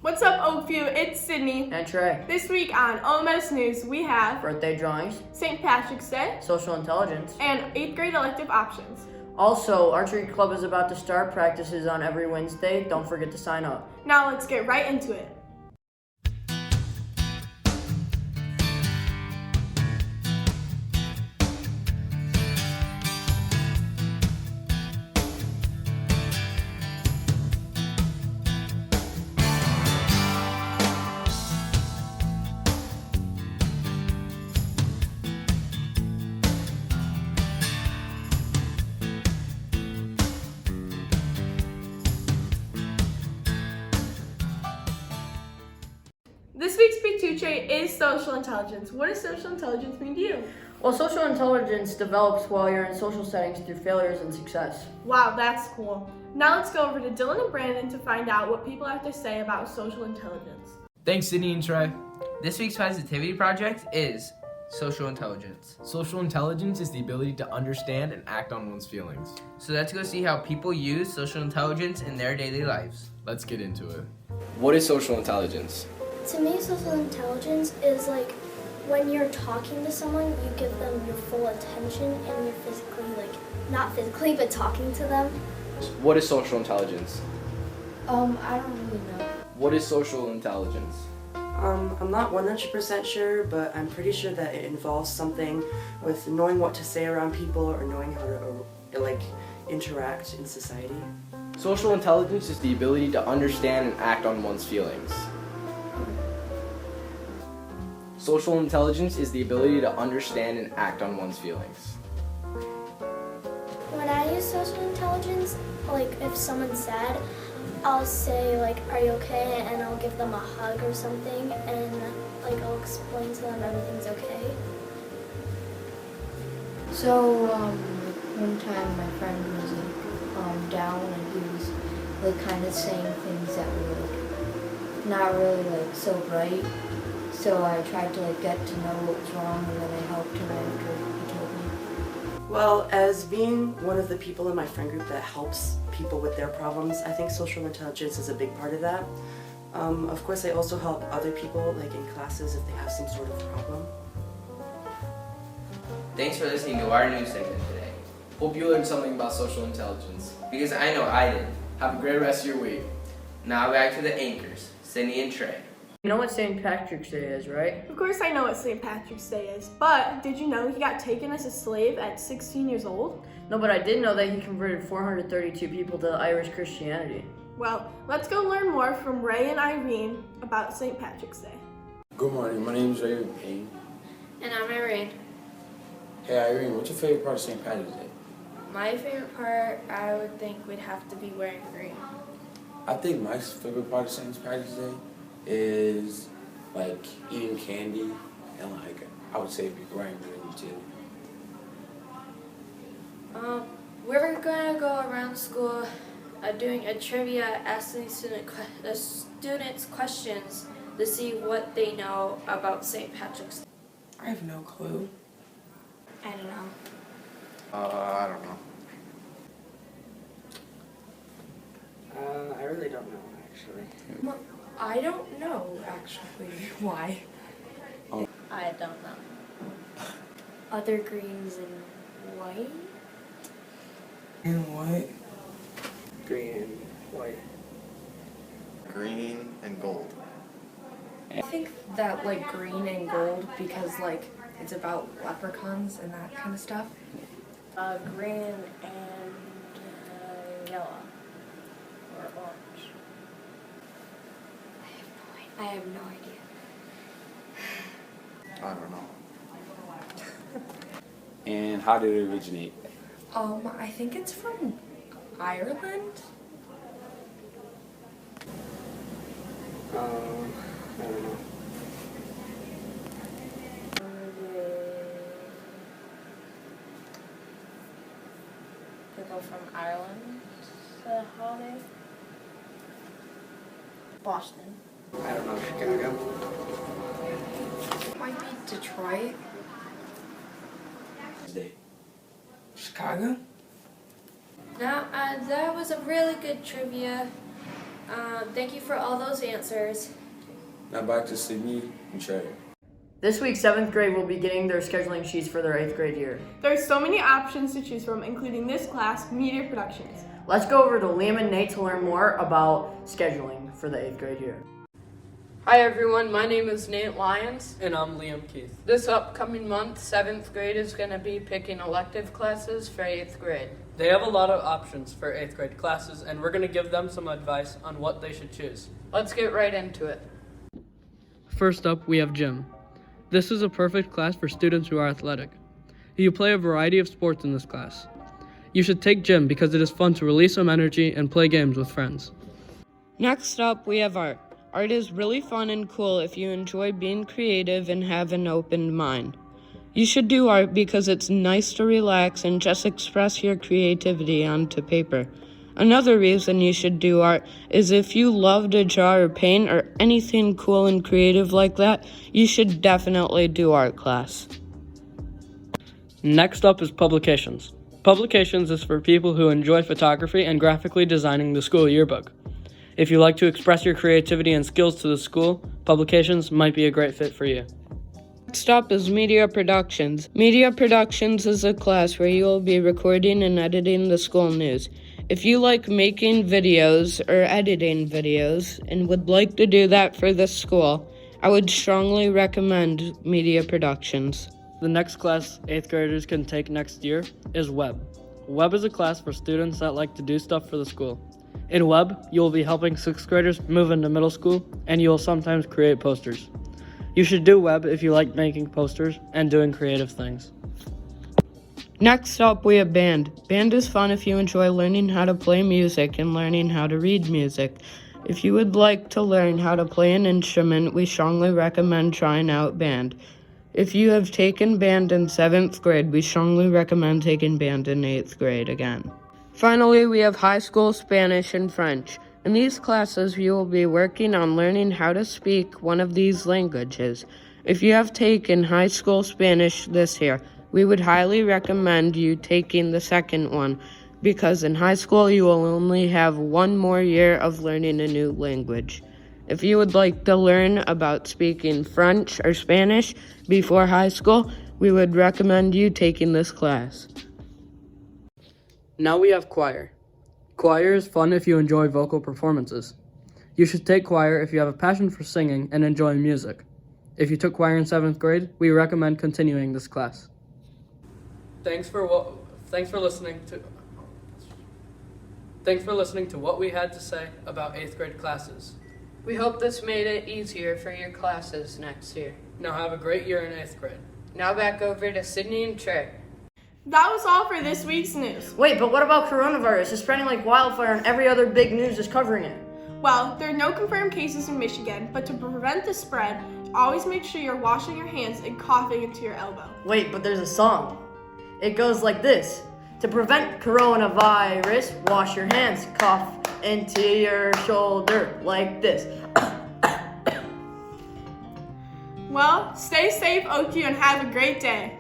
What's up, Oakview? It's Sydney. And Trey. This week on OMS News, we have Birthday drawings, St. Patrick's Day, social intelligence, and 8th grade elective options. Also, Archery Club is about to start practices on every Wednesday. Don't forget to sign up. Now let's get right into it. This week's Big Two trait is social intelligence. What does social intelligence mean to you? Well, social intelligence develops while you're in social settings through failures and success. Wow, that's cool. Now let's go over to Dylan and Brandon to find out what people have to say about social intelligence. Thanks, Sydney and Trey. This week's positivity project is social intelligence. Social intelligence is the ability to understand and act on one's feelings. So let's go see how people use social intelligence in their daily lives. Let's get into it. What is social intelligence? To me, social intelligence is like when you're talking to someone, you give them your full attention and you're physically, not physically, but talking to them. What is social intelligence? I don't really know. What is social intelligence? I'm not 100% sure, but I'm pretty sure that it involves something with knowing what to say around people or knowing how to interact in society. Social intelligence is the ability to understand and act on one's feelings. Social intelligence is the ability to understand and act on one's feelings. When I use social intelligence, if someone's sad, I'll say are you okay? And I'll give them a hug or something, and I'll explain to them everything's okay. So one time my friend was down and he was kind of saying things that were not really so bright. So I tried to get to know what was wrong, and then I helped him after he told me. Well, as being one of the people in my friend group that helps people with their problems, I think social intelligence is a big part of that. Of course, I also help other people in classes if they have some sort of problem. Thanks for listening to our news segment today. Hope you learned something about social intelligence. Because I know I did. Have a great rest of your week. Now back to the anchors, Sydney and Trey. You know what St. Patrick's Day is, right? Of course I know what St. Patrick's Day is, but did you know he got taken as a slave at 16 years old? No, but I did know that he converted 432 people to Irish Christianity. Well, let's go learn more from Ray and Irene about St. Patrick's Day. Good morning, my name is Ray Payne. And I'm Irene. Hey Irene, what's your favorite part of St. Patrick's Day? My favorite part, I would think, would have to be wearing green. I think my favorite part of St. Patrick's Day is eating candy and I would say wearing green too. We're gonna go around school doing a trivia, asking the students questions to see what they know about St. Patrick's Day. I have no clue. I don't know. I don't know. I really don't know, actually. Well, I don't know, actually. Why? I don't know. Other greens and white? Green and white. Green and white. Green and gold. I think that green and gold because it's about leprechauns and that kind of stuff. Green and yellow. Or orange. I have no idea. I don't know. And how did it originate? I think it's from Ireland. I don't know. People from Ireland, the holiday. Boston. I don't know, Chicago. Might be Detroit. Day. Chicago? Now, that was a really good trivia. Thank you for all those answers. Now back to Sydney and Trey. This week, 7th grade will be getting their scheduling sheets for their 8th grade year. There's so many options to choose from, including this class, Media Productions. Let's go over to Liam and Nate to learn more about scheduling for the 8th grade year. Hi everyone, my name is Nate Lyons. And I'm Liam Keith. This upcoming month, 7th grade is going to be picking elective classes for 8th grade. They have a lot of options for 8th grade classes, and we're going to give them some advice on what they should choose. Let's get right into it. First up, we have gym. This is a perfect class for students who are athletic. You play a variety of sports in this class. You should take gym because it is fun to release some energy and play games with friends. Next up, we have art. Art is really fun and cool if you enjoy being creative and have an open mind. You should do art because it's nice to relax and just express your creativity onto paper. Another reason you should do art is if you love to draw or paint or anything cool and creative like that, you should definitely do art class. Next up is publications. Publications is for people who enjoy photography and graphically designing the school yearbook. If you like to express your creativity and skills to the school, publications might be a great fit for you. Next up is Media Productions. Media Productions is a class where you will be recording and editing the school news. If you like making videos or editing videos and would like to do that for the school, I would strongly recommend Media Productions. The next class 8th graders can take next year is Web. Web is a class for students that like to do stuff for the school. In Web, you will be helping 6th graders move into middle school, and you will sometimes create posters. You should do Web if you like making posters and doing creative things. Next up, we have band. Band is fun if you enjoy learning how to play music and learning how to read music. If you would like to learn how to play an instrument, we strongly recommend trying out band. If you have taken band in 7th grade, we strongly recommend taking band in 8th grade again. Finally, we have high school Spanish and French. In these classes, you will be working on learning how to speak one of these languages. If you have taken high school Spanish this year, we would highly recommend you taking the second one, because in high school you will only have one more year of learning a new language. If you would like to learn about speaking French or Spanish before high school, we would recommend you taking this class. Now we have choir. Choir is fun if you enjoy vocal performances. You should take choir if you have a passion for singing and enjoy music. If you took choir in 7th grade, we recommend continuing this class. Thanks for listening to what we had to say about 8th grade classes. We hope this made it easier for your classes next year. Now have a great year in 8th grade. Now back over to Sydney and Trey. That was all for this week's news. Wait, but what about coronavirus? It's spreading like wildfire and every other big news is covering it. Well, there are no confirmed cases in Michigan, but to prevent the spread, always make sure you're washing your hands and coughing into your elbow. Wait, but there's a song. It goes like this. To prevent coronavirus, wash your hands, cough into your shoulder like this. Well, stay safe, Oakview, and have a great day.